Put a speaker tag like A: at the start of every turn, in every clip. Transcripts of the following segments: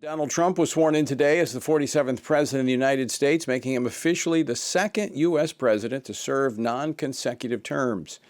A: Donald Trump was sworn in today as the 47th President of the United States, making him officially the second U.S. President to serve non-consecutive terms.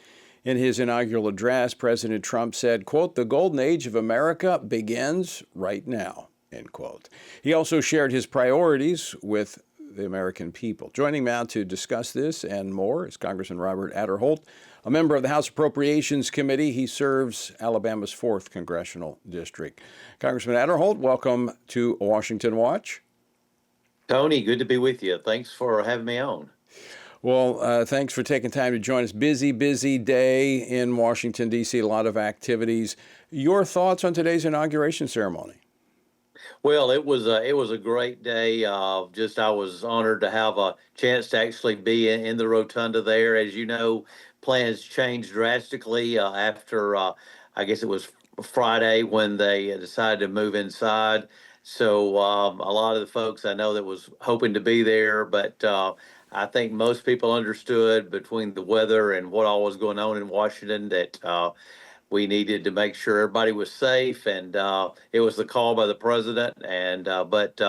A: In his inaugural address, President Trump said, quote, "The golden age of America begins right now," end quote. He also shared his priorities with the American people. Joining me now to discuss this and more is Congressman Robert Aderholt, a member of the House Appropriations Committee. He serves Alabama's 4th Congressional District. Congressman Aderholt, welcome to Washington Watch.
B: Tony, good to be with you. Thanks for having me on.
A: Well, thanks for taking time to join us. Busy day in Washington, D.C., a lot of activities. Your thoughts on today's inauguration ceremony?
B: Well, it was a great day. I was honored to have a chance to actually be in the Rotunda there. As you know, plans changed drastically after I guess it was Friday when they decided to move inside. So a lot of the folks I know that was hoping to be there, but I think most people understood between the weather and what all was going on in Washington that we needed to make sure everybody was safe, and it was the call by the president. And but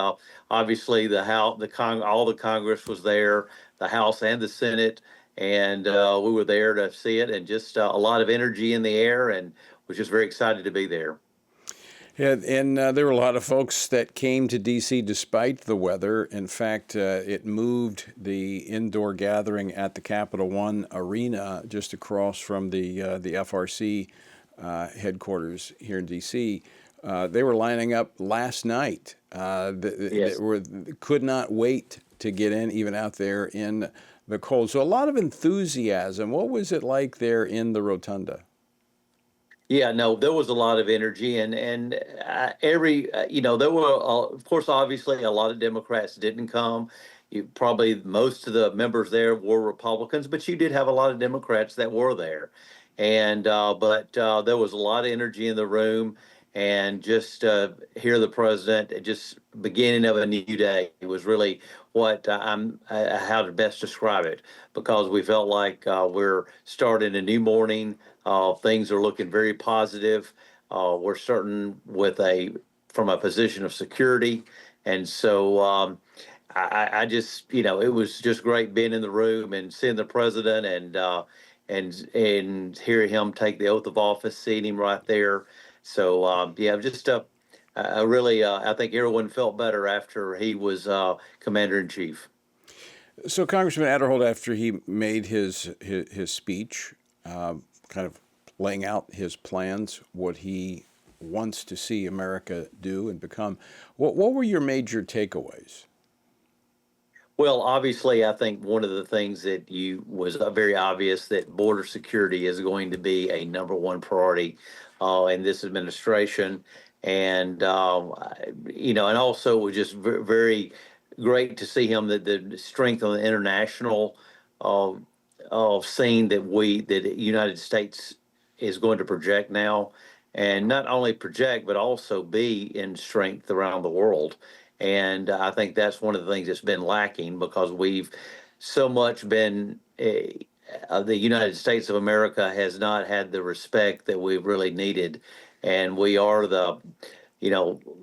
B: obviously all the Congress was there, the House and the Senate, and we were there to see it, and just a lot of energy in the air, and was just very excited to be there.
A: Yeah, and there were a lot of folks that came to D.C. despite the weather. In fact, it moved the indoor gathering at the Capital One Arena just across from the FRC headquarters here in D.C. They were lining up last night.
B: Yes.
A: They could not wait to get in, even out there in the cold. So a lot of enthusiasm. What was it like there in the Rotunda?
B: Yeah, no, there was a lot of energy, and there were of course obviously a lot of Democrats didn't come. Probably most of the members there were Republicans, but you did have a lot of Democrats that were there, and but there was a lot of energy in the room, and just hear the president, just beginning of a new day. It was really what how to best describe it, because we felt like we're starting a new morning. Things are looking very positive. We're starting from a position of security, and so I just, it was just great being in the room and seeing the president, and hearing him take the oath of office, seeing him right there. So yeah, just I really I think everyone felt better after he was commander in chief.
A: So Congressman Aderholt, after he made his speech, kind of laying out his plans, what he wants to see America do and become, what were your major takeaways?
B: Well, obviously, I think one of the things that you was very obvious that border security is going to be a number one priority in this administration, and and also it was just very great to see him that the strength on the international uh, scene that the United States is going to project now, and not only project but also be in strength around the world. And I think that's one of the things that's been lacking, because we've so much been. The United States of America has not had the respect that we've really needed, and we are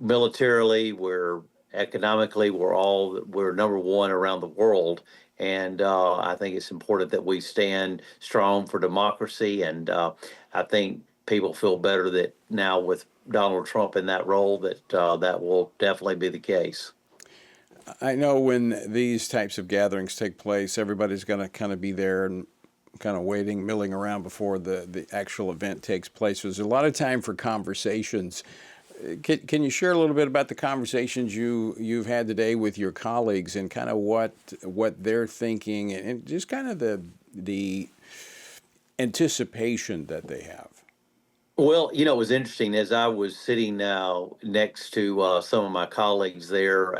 B: militarily, we're economically, we're number one around the world, and I think it's important that we stand strong for democracy, and I think people feel better that now with Donald Trump in that role that that will definitely be the case.
A: I know when these types of gatherings take place, everybody's going to kind of be there and kind of waiting, milling around before the actual event takes place. So there's a lot of time for conversations. Can you share a little bit about the conversations you've had today with your colleagues, and kind of what they're thinking, and just kind of the anticipation that they have?
B: Well, it was interesting as I was sitting now next to some of my colleagues there,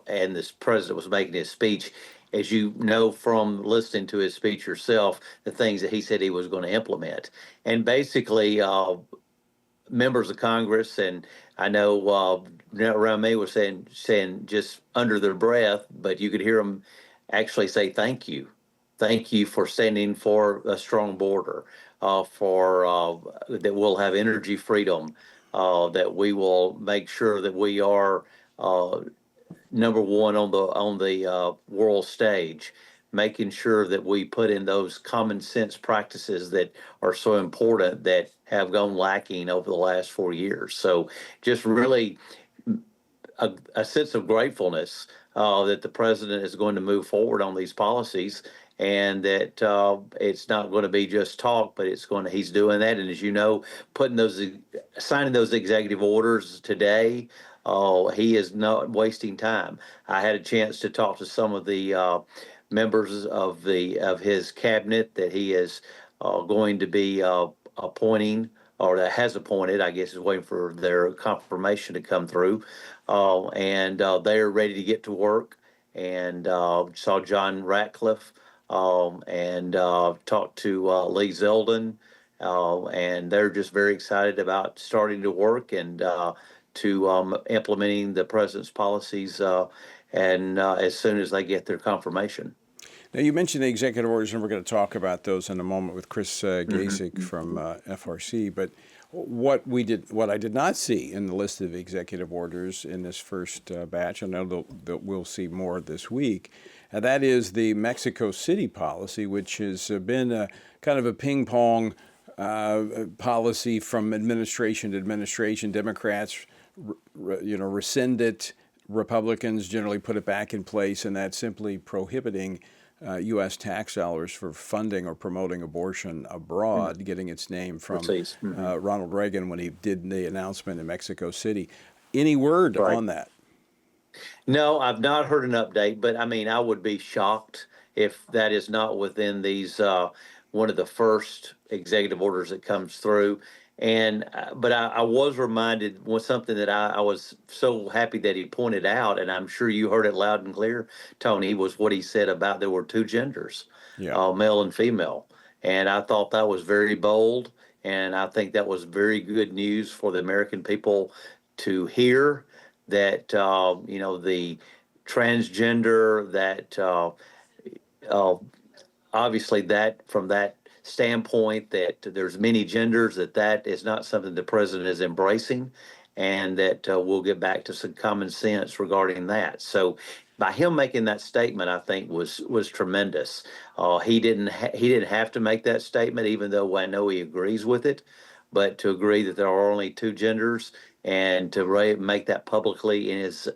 B: and this president was making his speech. As you know from listening to his speech yourself, the things that he said he was going to implement, and basically members of Congress, and I know around me were saying just under their breath, but you could hear them actually say thank you for standing for a strong border, for that we'll have energy freedom, that we will make sure that we are uh, number one on the world stage, making sure that we put in those common sense practices that are so important that have gone lacking over the last 4 years. So just really a sense of gratefulness that the president is going to move forward on these policies, and that it's not going to be just talk, but he's doing that. And as you know, signing those executive orders today, he is not wasting time. I had a chance to talk to some of the members of his cabinet that he is going to be appointing, or that has appointed, I guess, is waiting for their confirmation to come through. And they're ready to get to work. And saw John Ratcliffe, and talked to Lee Zeldin, and they're just very excited about starting to work and to implementing the president's policies, and as soon as they get their confirmation.
A: Now, you mentioned the executive orders, and we're going to talk about those in a moment with Chris Gasek from FRC. But what I did not see in the list of executive orders in this first batch, I know that we'll see more this week, and that is the Mexico City policy, which has been a kind of a ping pong policy from administration to administration. Democrats, rescind it. Republicans generally put it back in place, and that's simply prohibiting U.S. tax dollars for funding or promoting abortion abroad, getting its name from Ronald Reagan when he did the announcement in Mexico City. Any word on that?
B: No, I've not heard an update, but I mean, I would be shocked if that is not within these one of the first executive orders that comes through. And but I was reminded was something that I was so happy that he pointed out, and I'm sure you heard it loud and clear, Tony, was what he said about there were two genders, male and female. And I thought that was very bold, and I think that was very good news for the American people to hear, that the transgender, that obviously that from that standpoint, that there's many genders, that is not something the president is embracing, and that we'll get back to some common sense regarding that. So by him making that statement, I think was tremendous. He didn't have to make that statement, even though I know he agrees with it, but to agree that there are only two genders, and to make that publicly in his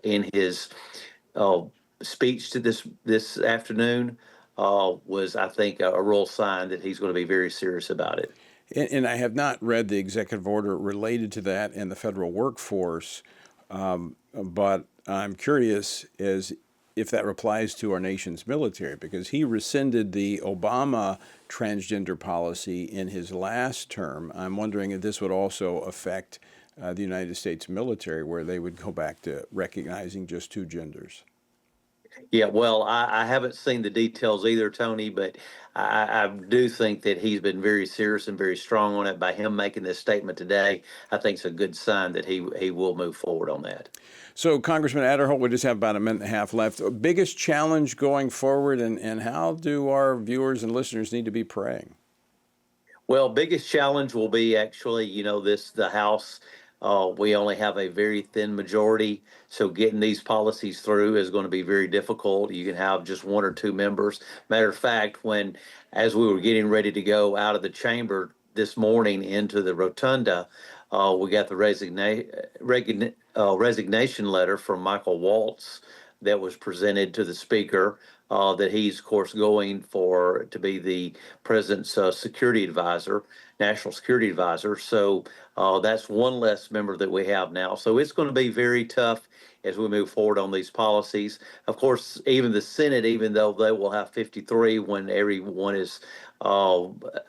B: speech to this afternoon, was, I think, a real sign that he's going to be very serious about it.
A: And I have not read the executive order related to that and the federal workforce, but I'm curious as if that applies to our nation's military, because he rescinded the Obama transgender policy in his last term. I'm wondering if this would also affect the United States military, where they would go back to recognizing just two genders.
B: Yeah, well, I haven't seen the details either, Tony, but I do think that he's been very serious and very strong on it. By him making this statement today, I think it's a good sign that he will move forward on that.
A: So, Congressman Aderholt, we just have about a minute and a half left. Biggest challenge going forward, and how do our viewers and listeners need to be praying?
B: Well, biggest challenge will be actually, the House. We only have a very thin majority, so getting these policies through is going to be very difficult. You can have just one or two members. Matter of fact, as we were getting ready to go out of the chamber this morning into the Rotunda, we got the resignation letter from Michael Waltz that was presented to the Speaker, that he's, of course, going to be the president's security advisor, national security advisor. So that's one less member that we have now. So it's going to be very tough as we move forward on these policies. Of course, even the Senate, even though they will have 53 when everyone is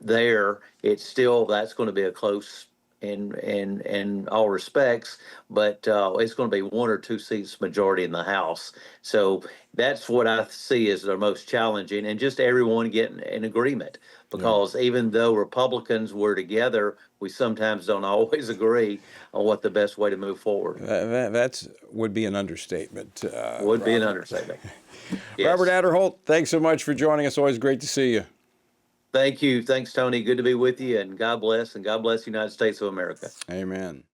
B: there, that's going to be a close in all respects, but it's going to be one or two seats majority in the House. So that's what I see as the most challenging, and just everyone getting an agreement, because even though Republicans were together, we sometimes don't always agree on what the best way to move forward.
A: That would be an understatement.
B: Would be an understatement. Yes.
A: Robert Aderholt, thanks so much for joining us. Always great to see you.
B: Thank you. Thanks, Tony. Good to be with you, and God bless the United States of America.
A: Amen.